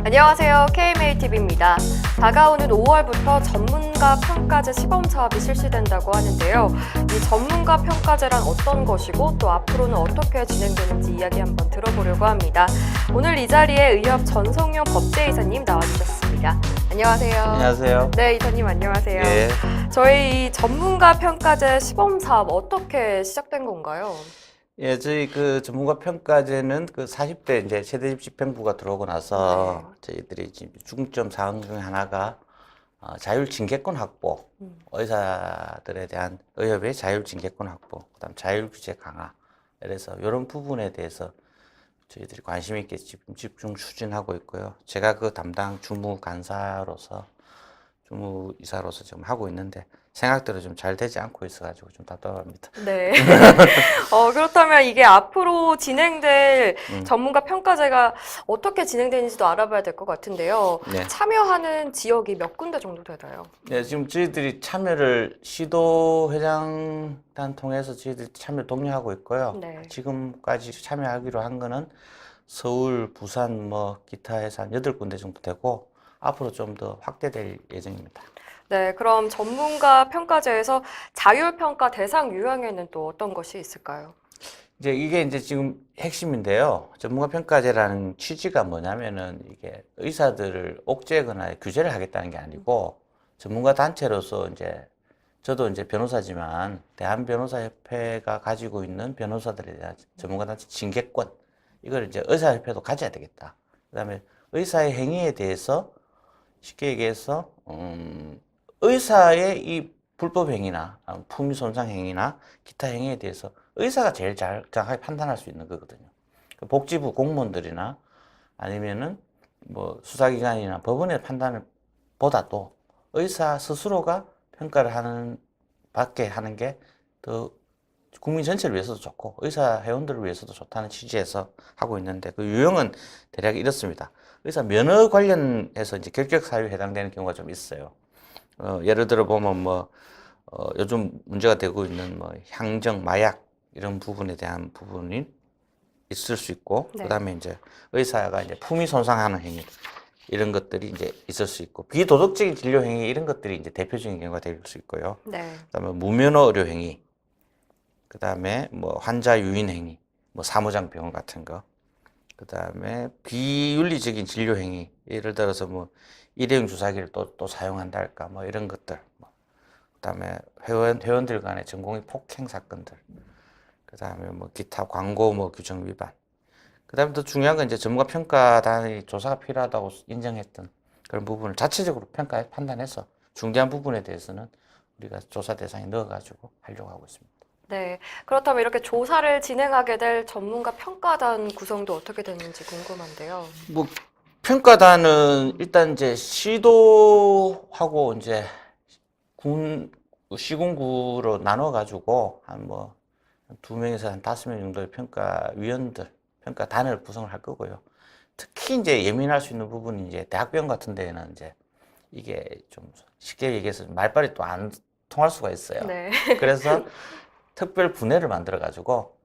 안녕하세요. KMATV입니다. 다가오는 5월부터 전문가 평가제 시범 사업이 실시된다고 하는데요. 이 전문가 평가제란 어떤 것이고 또 앞으로는 어떻게 진행되는지 이야기 한번 들어보려고 합니다. 오늘 이 자리에 의협 전성용 법제이사님 나와주셨습니다. 안녕하세요. 안녕하세요. 네, 이사님 안녕하세요. 예. 저희 이 전문가 평가제 시범 사업 어떻게 시작된 건가요? 예, 저희 그 전문가 평가제는 그 40대 이제 세대 집행부가 들어오고 나서 저희들이 지금 중점 사항 중에 하나가 자율 징계권 확보, 의사들에 대한 의협의 자율 징계권 확보, 그다음 자율 규제 강화. 그래서 이런 부분에 대해서 저희들이 관심 있게 지금 집중 추진하고 있고요. 제가 그 담당 주무이사로서 지금 하고 있는데 생각대로 좀 잘 되지 않고 있어가지고 좀 답답합니다. 네. 그렇다면 이게 앞으로 진행될 전문가 평가제가 어떻게 진행되는지도 알아봐야 될 것 같은데요. 네. 참여하는 지역이 몇 군데 정도 되나요? 네, 지금 저희들이 참여를 시도회장단 통해서 저희들이 참여 독려하고 있고요. 네. 지금까지 참여하기로 한 거는 서울, 부산, 기타 해서 한 8군데 정도 되고 앞으로 좀 더 확대될 예정입니다. 네, 그럼 전문가 평가제에서 자율평가 대상 유형에는 또 어떤 것이 있을까요? 이게 지금 핵심인데요. 전문가 평가제라는 취지가 뭐냐면은 이게 의사들을 옥죄거나 규제를 하겠다는 게 아니고 전문가 단체로서 저도 변호사지만 대한변호사협회가 가지고 있는 변호사들에 대한 전문가 단체 징계권 이걸 의사협회도 가져야 되겠다. 그다음에 의사의 행위에 대해서 쉽게 얘기해서 의사의 이 불법 행위나 품위 손상 행위나 기타 행위에 대해서 의사가 제일 정확하게 판단할 수 있는 거거든요. 복지부 공무원들이나 아니면은 수사기관이나 법원의 판단을 보다도 의사 스스로가 평가를 받게 하는 게 더 국민 전체를 위해서도 좋고 의사 회원들을 위해서도 좋다는 취지에서 하고 있는데 그 유형은 대략 이렇습니다. 의사 면허 관련해서 결격 사유에 해당되는 경우가 좀 있어요. 예를 들어 보면 요즘 문제가 되고 있는 향정, 마약 이런 부분에 대한 부분이 있을 수 있고, 네. 그다음에 의사가 품위 손상하는 행위 이런 것들이 있을 수 있고, 비도덕적인 진료 행위 이런 것들이 대표적인 경우가 될 수 있고요. 네. 그다음에 무면허 의료 행위, 그다음에 환자 유인 행위, 사무장 병원 같은 거, 그다음에 비윤리적인 진료 행위, 예를 들어서 일회용 주사기를 또 사용한다 할까, 이런 것들. 그다음에 회원들 간의 전공의 폭행 사건들. 그다음에 기타 광고 규정 위반. 그다음에 더 중요한 건 전문가 평가단의 조사가 필요하다고 인정했던 그런 부분을 자체적으로 판단해서 중대한 부분에 대해서는 우리가 조사 대상에 넣어가지고 하려고 하고 있습니다. 네. 그렇다면 이렇게 조사를 진행하게 될 전문가 평가단 구성도 어떻게 되는지 궁금한데요. 평가단은 일단 시도하고 시군구로 나눠가지고 한 2명에서 한 5명 정도의 평가위원들, 평가단을 구성을 할 거고요. 특히 예민할 수 있는 부분이 대학병원 같은 데에는 이게 좀 쉽게 얘기해서 말빨이 또 안 통할 수가 있어요. 네. 그래서 특별 분해를 만들어가지고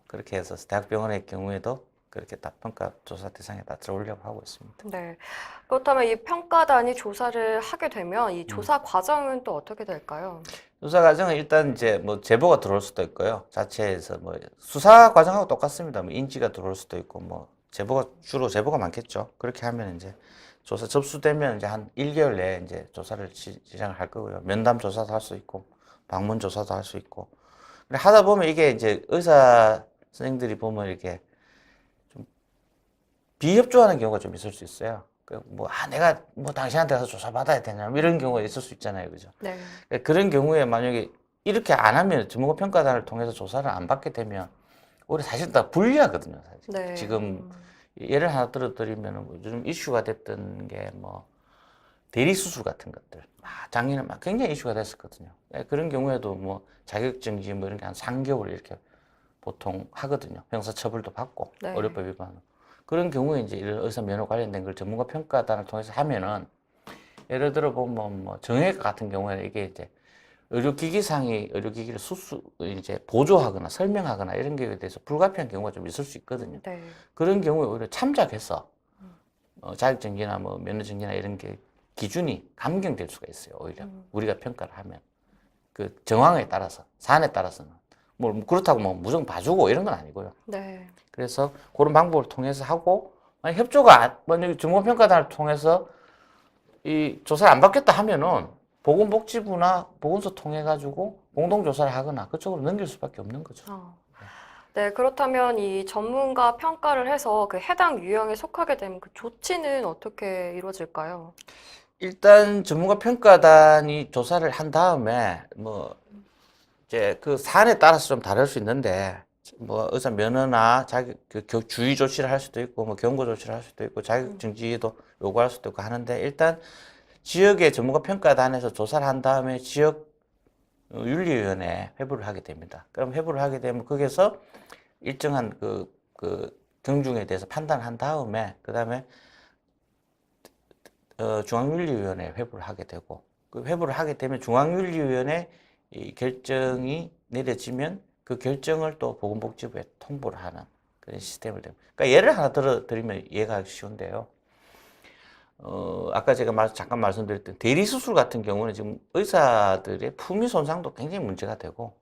그렇게 해서 대학병원의 경우에도 그렇게 다 평가 조사 대상에 다 들어오려고 하고 있습니다. 네. 그렇다면 이 평가단이 조사를 하게 되면 이 조사 과정은 또 어떻게 될까요? 수사 과정은 일단 제보가 들어올 수도 있고요. 자체에서 수사 과정하고 똑같습니다. 인지가 들어올 수도 있고 주로 제보가 많겠죠. 그렇게 하면 조사 접수되면 한 1개월 내에 조사를 시작을 할 거고요. 면담 조사도 할 수 있고 방문 조사도 할 수 있고. 하다 보면 이게 의사 선생님들이 보면 이렇게 좀 비협조하는 경우가 좀 있을 수 있어요. 내가 당신한테 가서 조사 받아야 되냐 이런 경우가 있을 수 있잖아요, 그죠? 네. 그런 경우에 만약에 이렇게 안 하면 전문가 평가단을 통해서 조사를 안 받게 되면 오히려 사실 다 불리하거든요, 사실. 네. 지금 예를 하나 들어드리면 요즘 이슈가 됐던 게 대리 수술 같은 것들. 작년에 굉장히 이슈가 됐었거든요. 그런 경우에도 자격정지 이런 게 한 3개월 이렇게 보통 하거든요. 형사처벌도 받고 네. 의료법 위반. 그런 경우에 이런 의사 면허 관련된 걸 전문가 평가단을 통해서 하면은 예를 들어 보면 정형외과 같은 경우에는 이게 의료기기상이 의료기기를 보조하거나 설명하거나 이런 경우에 대해서 불가피한 경우가 좀 있을 수 있거든요. 네. 그런 경우에 오히려 참작해서 자격증기나 뭐 면허증기나 이런 게 기준이 감경될 수가 있어요. 오히려 우리가 평가를 하면 그 정황에 따라서 사안에 따라서는 뭐 그렇다고 뭐 무조건 봐주고 이런 건 아니고요. 네. 그래서 그런 방법을 통해서 하고 만약 협조가 만약 중간평가단을 통해서 이 조사를 안 받겠다 하면은 보건복지부나 보건소 통해 가지고 공동조사를 하거나 그쪽으로 넘길 수밖에 없는 거죠. 네, 그렇다면 이 전문가 평가를 해서 그 해당 유형에 속하게 되면 그 조치는 어떻게 이루어질까요? 일단 전문가 평가단이 조사를 한 다음에 뭐 이제 그 사안에 따라서 좀 다를 수 있는데 뭐 의사 면허나 자격 주의 조치를 할 수도 있고 뭐 경고 조치를 할 수도 있고 자격 정지도 요구할 수도 있고 하는데 일단 지역의 전문가 평가단에서 조사를 한 다음에 지역 윤리위원회에 회부를 하게 됩니다. 그럼 회부를 하게 되면 거기서 일정한 그 경중에 대해서 판단을 한 다음에 그 다음에 중앙윤리위원회에 회부를 하게 되고 그 회부를 하게 되면 중앙윤리위원회 이 결정이 내려지면 그 결정을 또 보건복지부에 통보를 하는 그런 시스템을 됩니다. 그러니까 예를 하나 들어드리면 이해가 쉬운데요. 아까 제가 잠깐 말씀드렸던 대리수술 같은 경우는 지금 의사들의 품위 손상도 굉장히 문제가 되고,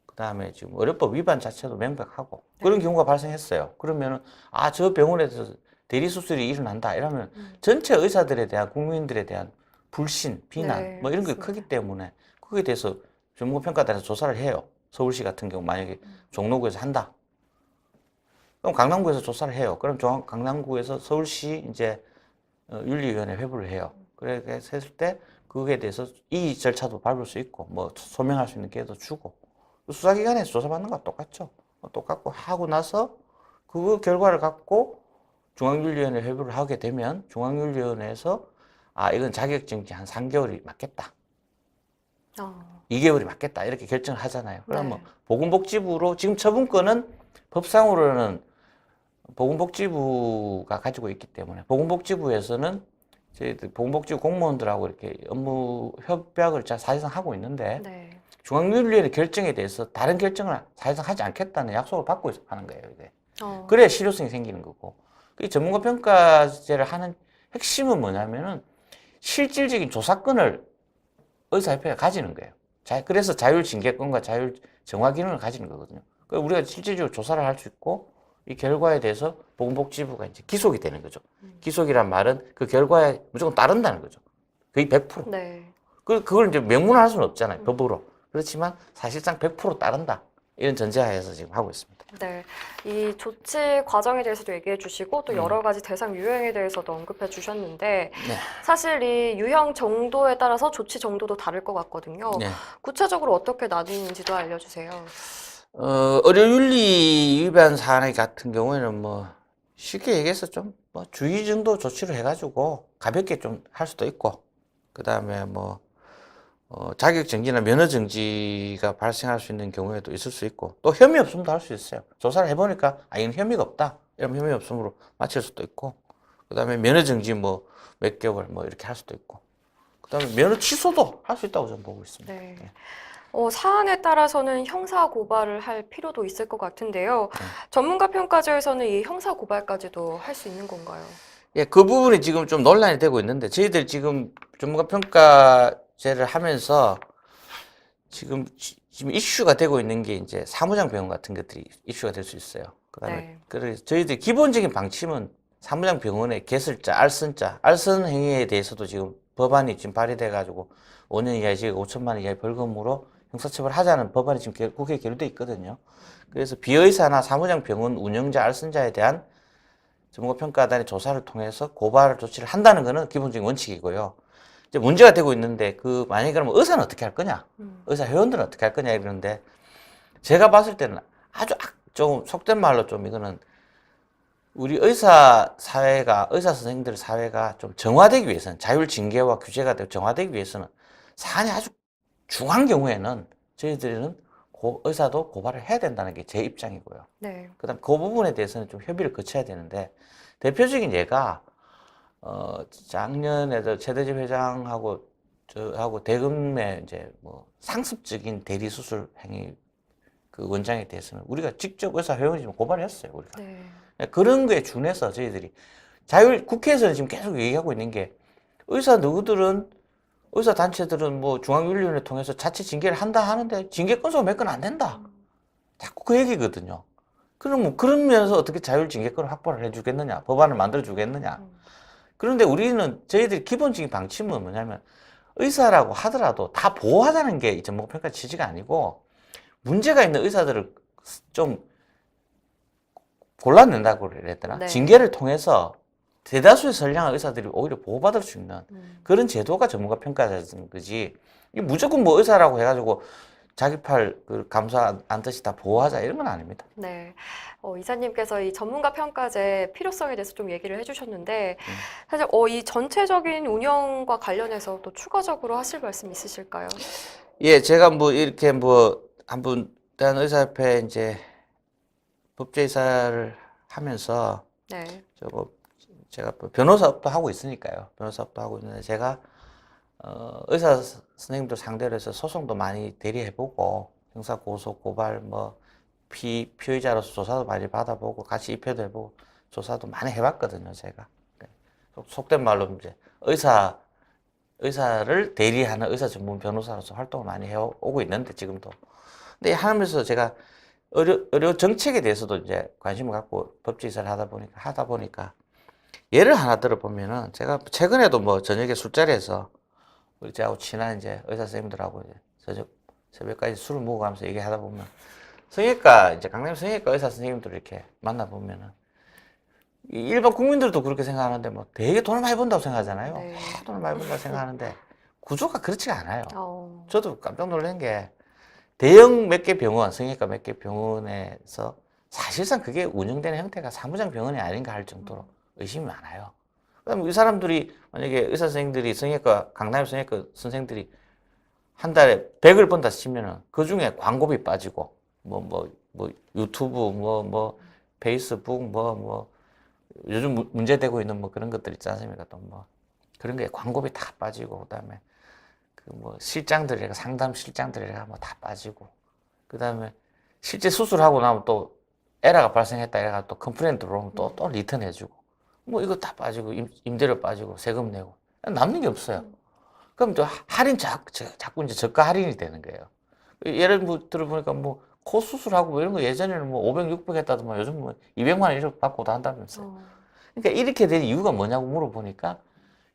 그 다음에 지금 의료법 위반 자체도 명백하고, 그런 경우가 발생했어요. 그러면은, 저 병원에서 대리수술이 일어난다. 이러면 전체 의사들에 대한, 국민들에 대한 불신, 비난, 뭐 이런 게 크기 때문에, 거기에 대해서 전문가평가단에서 조사를 해요. 서울시 같은 경우 만약에 종로구에서 한다. 그럼 강남구에서 조사를 해요. 그럼 강남구에서 서울시 이제 윤리위원회 회부를 해요. 그렇게 했을 때 그거에 대해서 이 절차도 밟을 수 있고 뭐 소명할 수 있는 기회도 주고 수사기관에서 조사받는 거와 똑같죠. 똑같고 하고 나서 그 결과를 갖고 중앙윤리위원회 회부를 하게 되면 중앙윤리위원회에서 이건 자격증기 한 3개월이 맞겠다. 2개월이 맞겠다. 이렇게 결정을 하잖아요. 그러면 보건복지부로 지금 처분권은 법상으로는 보건복지부가 가지고 있기 때문에 보건복지부에서는 저희들 보건복지부 공무원들하고 이렇게 업무 협약을 사실상 하고 있는데 중앙윤리위원회 결정에 대해서 다른 결정을 사실상 하지 않겠다는 약속을 받고 하는 거예요. 이게. 그래야 실효성이 생기는 거고. 그 전문가 평가제를 하는 핵심은 뭐냐면은 실질적인 조사권을 의사협회가 가지는 거예요. 그래서 자율징계권과 자율정화 기능을 가지는 거거든요. 그래서 우리가 실질적으로 조사를 할 수 있고 이 결과에 대해서 보건복지부가 이제 기속이 되는 거죠. 기속이란 말은 그 결과에 무조건 따른다는 거죠. 거의 100%. 그걸 이제 명문화할 수는 없잖아요. 법으로. 그렇지만 사실상 100% 따른다. 이런 전제하에서 지금 하고 있습니다. 네, 이 조치 과정에 대해서도 얘기해 주시고 또 여러 가지 대상 유형에 대해서도 언급해 주셨는데 사실 이 유형 정도에 따라서 조치 정도도 다를 것 같거든요. 구체적으로 어떻게 나뉘는지도 알려주세요. 의료윤리 위반 사안 같은 경우에는 뭐 쉽게 얘기해서 좀 뭐 주의 정도 조치를 해가지고 가볍게 좀 할 수도 있고 그 다음에 뭐 자격정지나 면허정지가 발생할 수 있는 경우에도 있을 수 있고 또 혐의 없음도 할 수 있어요. 조사를 해보니까 이건 혐의가 없다. 이러면 혐의 없음으로 마칠 수도 있고 그 다음에 면허정지 뭐 몇 개월 뭐 이렇게 할 수도 있고 그 다음에 면허 취소도 할 수 있다고 저는 보고 있습니다. 사안에 따라서는 형사 고발을 할 필요도 있을 것 같은데요. 전문가 평가제에서는 이 형사 고발까지도 할 수 있는 건가요? 예, 그 부분이 지금 좀 논란이 되고 있는데 저희들 지금 전문가 평가제를 하면서 지금 이슈가 되고 있는 게 이제 사무장 병원 같은 것들이 이슈가 될 수 있어요. 그다음에 그래서 저희들 기본적인 방침은 사무장 병원의 개설자, 알선 행위에 대해서도 지금 법안이 지금 발의돼 가지고 5년 이하의 징역 5천만 원 이하의 벌금으로 형사처벌하자는 법안이 지금 국회에 계류돼 있거든요. 그래서 비의사나 사무장 병원 운영자, 알선자에 대한 전문가평가단의 조사를 통해서 고발 조치를 한다는 것은 기본적인 원칙이고요. 이제 문제가 되고 있는데 만약에 그러면 의사는 어떻게 할 거냐? 의사 회원들은 어떻게 할 거냐 이러는데 제가 봤을 때는 아주 좀 속된 말로 좀 이거는 우리 의사 선생님들 사회가 좀 정화되기 위해서는 자율 징계와 규제가 되고 정화되기 위해서는 사안이 아주 중한 경우에는 저희들은 의사도 고발을 해야 된다는 게 제 입장이고요. 그다음 그 부분에 대해서는 좀 협의를 거쳐야 되는데 대표적인 예가 작년에도 최대집 회장하고 저하고 대금의 이제 뭐 상습적인 대리 수술 행위 그 원장에 대해서는 우리가 직접 의사 회원이지만 고발을 했어요. 우리가 그런 거에 준해서 저희들이 국회에서는 지금 계속 얘기하고 있는 게 의사 단체들은 뭐 중앙윤리위원회 통해서 자체 징계를 한다 하는데 징계 건수가 몇 건 안 된다. 자꾸 그 얘기거든요. 그럼 뭐 그러면서 어떻게 자율 징계권을 확보를 해주겠느냐, 법안을 만들어 주겠느냐. 그런데 저희들이 기본적인 방침은 뭐냐면 의사라고 하더라도 다 보호하자는 게 이 전문가평가 취지가 아니고 문제가 있는 의사들을 좀 골라낸다고 그랬더라. 네. 징계를 통해서 대다수의 선량한 의사들이 오히려 보호받을 수 있는 그런 제도가 전문가 평가자인 거지. 이게 무조건 뭐 의사라고 해가지고 자기 팔 감사 안 듯이 다 보호하자 이런 건 아닙니다. 네. 이사님께서 이 전문가 평가제 필요성에 대해서 좀 얘기를 해주셨는데, 사실 이 전체적인 운영과 관련해서 또 추가적으로 하실 말씀 있으실까요? 예, 제가 뭐 이렇게 뭐 한번 대한의사협회 이제 법제이사를 하면서 네. 제가 변호사업도 하고 있으니까요. 변호사업도 하고 있는데 제가 의사 선생님들 상대로 해서 소송도 많이 대리해보고 형사 고소 고발 뭐 피의자로서 조사도 많이 받아보고 같이 입회도 해보고 조사도 많이 해봤거든요. 제가 속된 말로 이제 의사를 대리하는 의사 전문 변호사로서 활동을 많이 해오고 있는데 지금도. 근데 하면서 제가 의료 정책에 대해서도 이제 관심을 갖고 법제이사를 하다 보니까 예를 하나 들어보면은 제가 최근에도 뭐 저녁에 술자리에서 우리 저하고 친한 이제 의사 선생님들하고 이제 새벽까지 술을 먹어가면서 얘기하다 보면 강남 성형외과 의사 선생님들 이렇게 만나보면은 일반 국민들도 그렇게 생각하는데 뭐 되게 돈을 많이 번다고 생각하잖아요. 네. 돈을 많이 번다고 생각하는데 구조가 그렇지가 않아요. 어. 저도 깜짝 놀란 게 대형 몇 개 병원, 성형외과 몇 개 병원에서 사실상 그게 운영되는 형태가 사무장 병원이 아닌가 할 정도로 의심이 많아요. 그럼 이 사람들이 만약에 의사 선생님들이 강남 성형외과 선생들이 한 달에 100을 번다 치면은 그 중에 광고비 빠지고 뭐 유튜브 페이스북 요즘 문제되고 있는 뭐 그런 것들 있지 않습니까? 또 뭐 그런 게 광고비 다 빠지고 그다음에 상담 실장들이라 뭐 다 빠지고 그다음에 실제 수술하고 나면 또 에러가 발생했다 이래가 또 컴플레인 들어오면 또 리턴 해주고 뭐 이거 다 빠지고 임대료 빠지고 세금 내고 남는 게 없어요. 그럼 또 할인 자꾸 이제 저가 할인이 되는 거예요. 예를 들어보니까 뭐 코 수술하고 이런 거 예전에는 뭐 500, 600 했다더만 요즘 뭐 200만 원 이렇게 받고도 한다면서요. 그러니까 이렇게 된 이유가 뭐냐고 물어보니까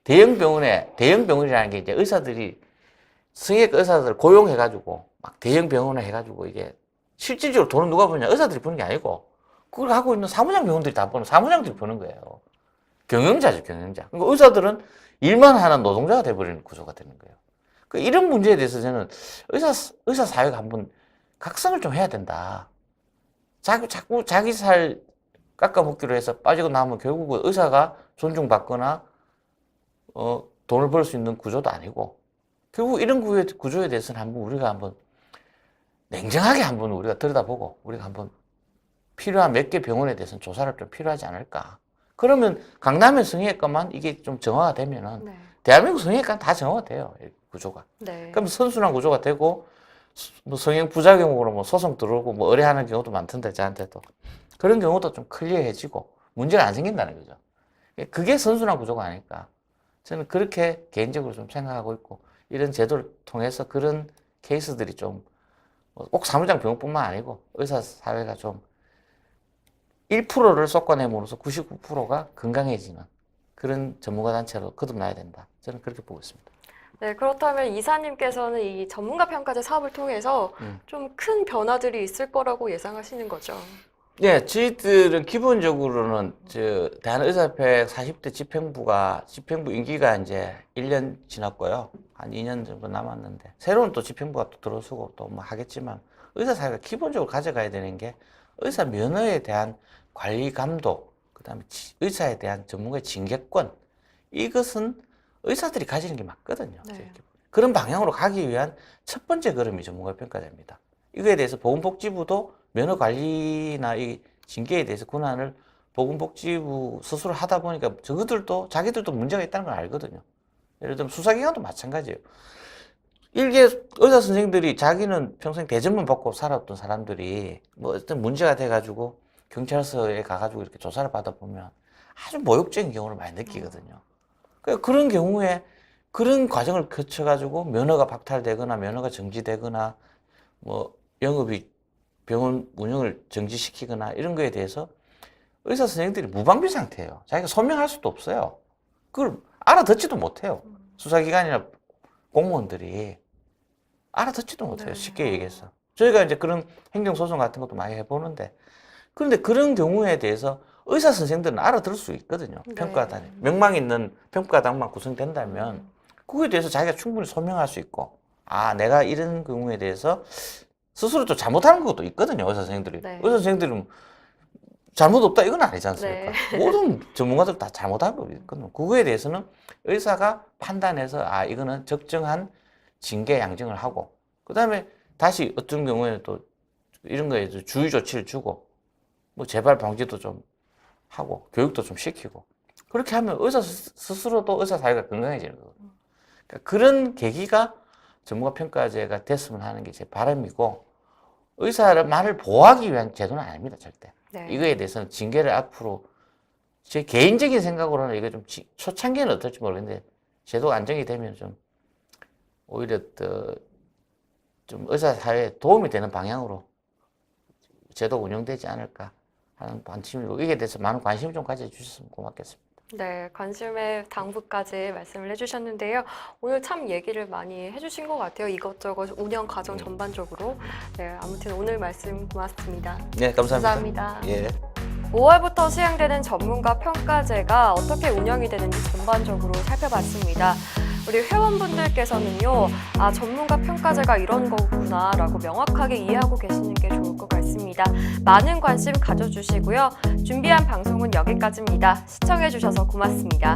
대형 병원이라는 게 이제 성형외과 의사들 고용해가지고 막 대형 병원에 해가지고 이게 실질적으로 돈은 누가 버냐? 의사들이 버는 게 아니고 그걸 하고 있는 사무장 병원들이 다 버는 사무장들이 버는 거예요. 경영자죠, 경영자. 그러니까 의사들은 일만 하는 노동자가 돼버리는 구조가 되는 거예요. 이런 문제에 대해서 저는 의사 사회가 한번 각성을 좀 해야 된다. 자꾸 자기 살 깎아먹기로 해서 빠지고 나면 결국은 의사가 존중받거나 돈을 벌 수 있는 구조도 아니고 결국 이런 구조에 대해서는 우리가 한번 냉정하게 우리가 들여다보고 우리가 한번 필요한 몇 개 병원에 대해서는 조사를 좀 필요하지 않을까. 그러면 강남의 성형외과만 이게 좀 정화가 되면은 네. 대한민국 성형외과는 다 정화가 돼요. 구조가. 네. 그럼 선순환 구조가 되고 뭐 성형 부작용으로 뭐 소송 들어오고 뭐 의뢰하는 경우도 많던데 저한테도 그런 경우도 좀 클리어해지고 문제가 안 생긴다는 거죠. 그게 선순환 구조가 아닐까. 저는 그렇게 개인적으로 좀 생각하고 있고 이런 제도를 통해서 그런 케이스들이 좀 꼭 사무장 병원뿐만 아니고 의사 사회가 좀 1%를 쏟아내므로써 99%가 건강해지는 그런 전문가 단체로 거듭나야 된다. 저는 그렇게 보고 있습니다. 네, 그렇다면 이사님께서는 이 전문가 평가제 사업을 통해서 좀 큰 변화들이 있을 거라고 예상하시는 거죠? 네, 저희들은 기본적으로는 대한의사협회 40대 집행부 임기가 이제 1년 지났고요. 한 2년 정도 남았는데 새로운 또 집행부가 또 들어서고 또 뭐 하겠지만 의사사회가 기본적으로 가져가야 되는 게 의사 면허에 대한 관리 감독, 그다음에 의사에 대한 전문가의 징계권 이것은 의사들이 가지는 게 맞거든요. 네. 그런 방향으로 가기 위한 첫 번째 걸음이 전문가 평가제입니다. 이거에 대해서 보건복지부도 면허 관리나 이 징계에 대해서 권한을 보건복지부 스스로 하다 보니까 자기들도 문제가 있다는 걸 알거든요. 예를 들면 수사기관도 마찬가지예요. 일개 의사 선생님들이 자기는 평생 대접만 받고 살았던 사람들이 뭐 어떤 문제가 돼가지고 경찰서에 가가지고 이렇게 조사를 받아보면 아주 모욕적인 경우를 많이 느끼거든요. 그러니까 그런 경우에 그런 과정을 거쳐가지고 면허가 박탈되거나 면허가 정지되거나 뭐 영업이 병원 운영을 정지시키거나 이런 거에 대해서 의사 선생님들이 무방비 상태예요. 자기가 소명할 수도 없어요. 그걸 알아듣지도 못해요. 수사기관이나 공무원들이 알아듣지도 못해요. 네. 쉽게 얘기해서. 저희가 이제 그런 행정소송 같은 것도 많이 해보는데, 그런데 그런 경우에 대해서 의사 선생들은 알아들을 수 있거든요. 네. 평가단에. 명망 있는 평가단만 구성된다면 그거에 대해서 자기가 충분히 소명할 수 있고, 아, 내가 이런 경우에 대해서 스스로 또 잘못하는 것도 있거든요. 의사 선생들이. 네. 의사 선생들은 잘못 없다 이건 아니지 않습니까? 네. 모든 전문가들 다 잘못한 거 있거든요. 그거에 대해서는 의사가 판단해서 아, 이거는 적정한 징계 양정을 하고, 그 다음에 다시 어떤 경우에는 또 이런 거에 주의 조치를 주고, 뭐 재발 방지도 좀 하고, 교육도 좀 시키고, 그렇게 하면 의사 스스로도 의사 사회가 건강해지는 거거든요. 그러니까 그런 계기가 전문가 평가제가 됐으면 하는 게 제 바람이고, 의사를 말을 보호하기 위한 제도는 아닙니다, 절대. 네. 이거에 대해서는 징계를 앞으로 제 개인적인 생각으로는 이게 좀 초창기에는 어떨지 모르겠는데 제도가 안정이 되면 좀 오히려 더 좀 의사 사회에 도움이 되는 방향으로 제도가 운영되지 않을까 하는 관심이고, 이게 대해서 많은 관심 좀 가져주셨으면 고맙겠습니다. 네, 관심의 당부까지 말씀을 해주셨는데요. 오늘 참 얘기를 많이 해주신 것 같아요. 이것저것 운영 과정 전반적으로. 네, 아무튼 오늘 말씀 고맙습니다. 네, 감사합니다. 감사합니다. 예. 5월부터 시행되는 전문가 평가제가 어떻게 운영이 되는지 전반적으로 살펴봤습니다. 우리 회원분들께서는요, 아, 전문가 평가제가 이런 거구나 라고 명확하게 이해하고 계시는 게 좋을 것 같습니다. 많은 관심 가져주시고요. 준비한 방송은 여기까지입니다. 시청해주셔서 고맙습니다.